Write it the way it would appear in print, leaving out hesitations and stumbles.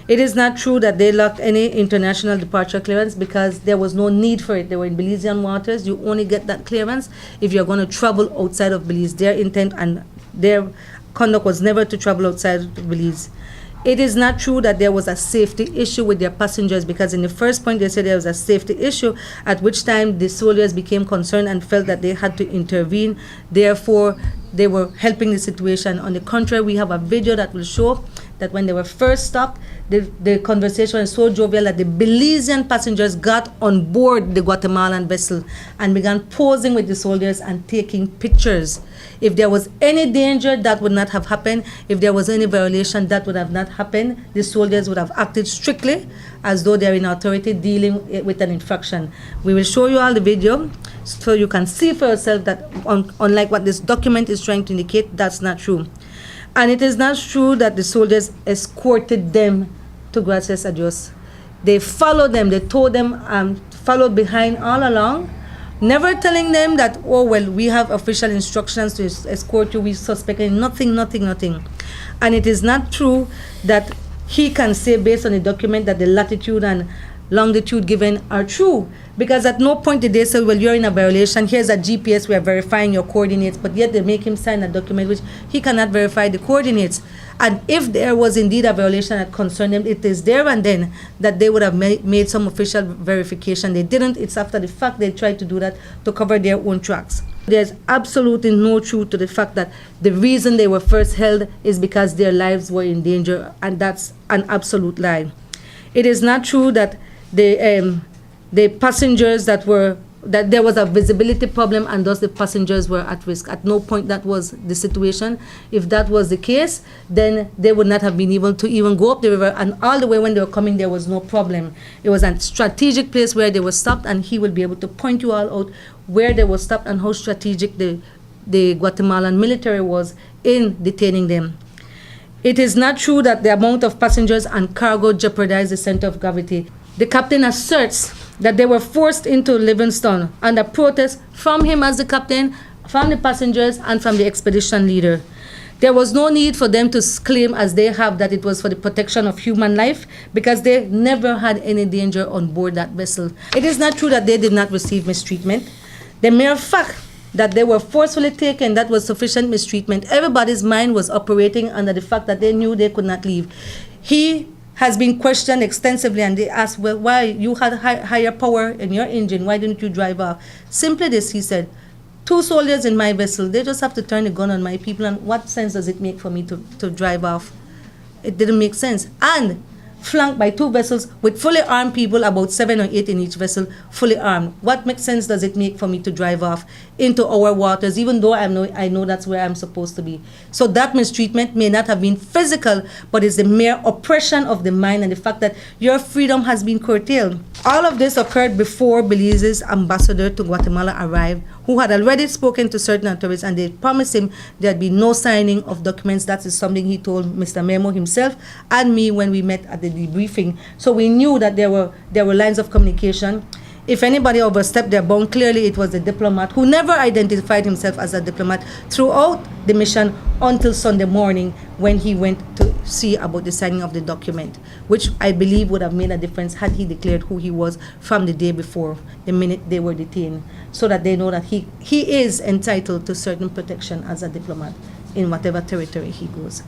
It is not true that they lacked any international departure clearance because there was no need for it. They were in Belizean waters. You only get that clearance if you're going to travel outside of Belize. Their intent and their conduct was never to travel outside of Belize. It is not true that there was a safety issue with their passengers because in the first point they said there was a safety issue, at which time the soldiers became concerned and felt that they had to intervene. Therefore, they were helping the situation. On the contrary, we have a video that will show that when they were first stopped, the conversation was so jovial that the Belizean passengers got on board the Guatemalan vessel and began posing with the soldiers and taking pictures. If there was any danger, that would not have happened. If there was any violation, that would have not happened. The soldiers would have acted strictly as though they're in authority dealing with an infraction. We will show you all the video so you can see for yourself that unlike what this document is trying to indicate, that's not true. And it is not true that the soldiers escorted them to Gracias a Dios. They followed them, they told them, followed behind all along, never telling them that, oh, well, we have official instructions to escort you, we suspect nothing. And it is not true that he can say based on the document that the latitude and longitude given are true, because at no point did they say, well, you're in a violation, here's a GPS, we are verifying your coordinates, but yet they make him sign a document which he cannot verify the coordinates. And if there was indeed a violation that concerned them, it is there and then that they would have made some official verification. They didn't. It's after the fact they tried to do that to cover their own tracks. There's absolutely no truth to the fact that the reason they were first held is because their lives were in danger, and that's an absolute lie. It is not true that the passengers that there was a visibility problem and thus the passengers were at risk. At no point that was the situation. If that was the case, then they would not have been able to even go up the river, and all the way when they were coming there was no problem. It was a strategic place where they were stopped, and he will be able to point you all out where they were stopped and how strategic the Guatemalan military was in detaining them. It is not true that the amount of passengers and cargo jeopardized the center of gravity. The captain asserts that they were forced into Livingston under protest from him as the captain, from the passengers, and from the expedition leader. There was no need for them to claim, as they have, that it was for the protection of human life, because they never had any danger on board that vessel. It is not true that they did not receive mistreatment. The mere fact that they were forcefully taken, that was sufficient mistreatment. Everybody's mind was operating under the fact that they knew they could not leave. He has been questioned extensively, and they asked, well, why you had higher power in your engine, why didn't you drive off? Simply this, he said, 2 soldiers in my vessel, they just have to turn the gun on my people, and what sense does it make for me to drive off? It didn't make sense. And flanked by 2 vessels with fully armed people, about 7 or 8 in each vessel, fully armed. What makes sense does it make for me to drive off into our waters, even though I know that's where I'm supposed to be? So that mistreatment may not have been physical, but it's the mere oppression of the mind and the fact that your freedom has been curtailed. All of this occurred before Belize's ambassador to Guatemala arrived, who had already spoken to certain authorities, and they promised him there'd be no signing of documents. That is something he told Mr. Memo himself and me when we met at the debriefing. So we knew that there were lines of communication. If anybody overstepped their bound, clearly it was the diplomat, who never identified himself as a diplomat throughout the mission until Sunday morning when he went to see about the signing of the document, which I believe would have made a difference had he declared who he was from the day before, the minute they were detained, so that they know that he is entitled to certain protection as a diplomat in whatever territory he goes.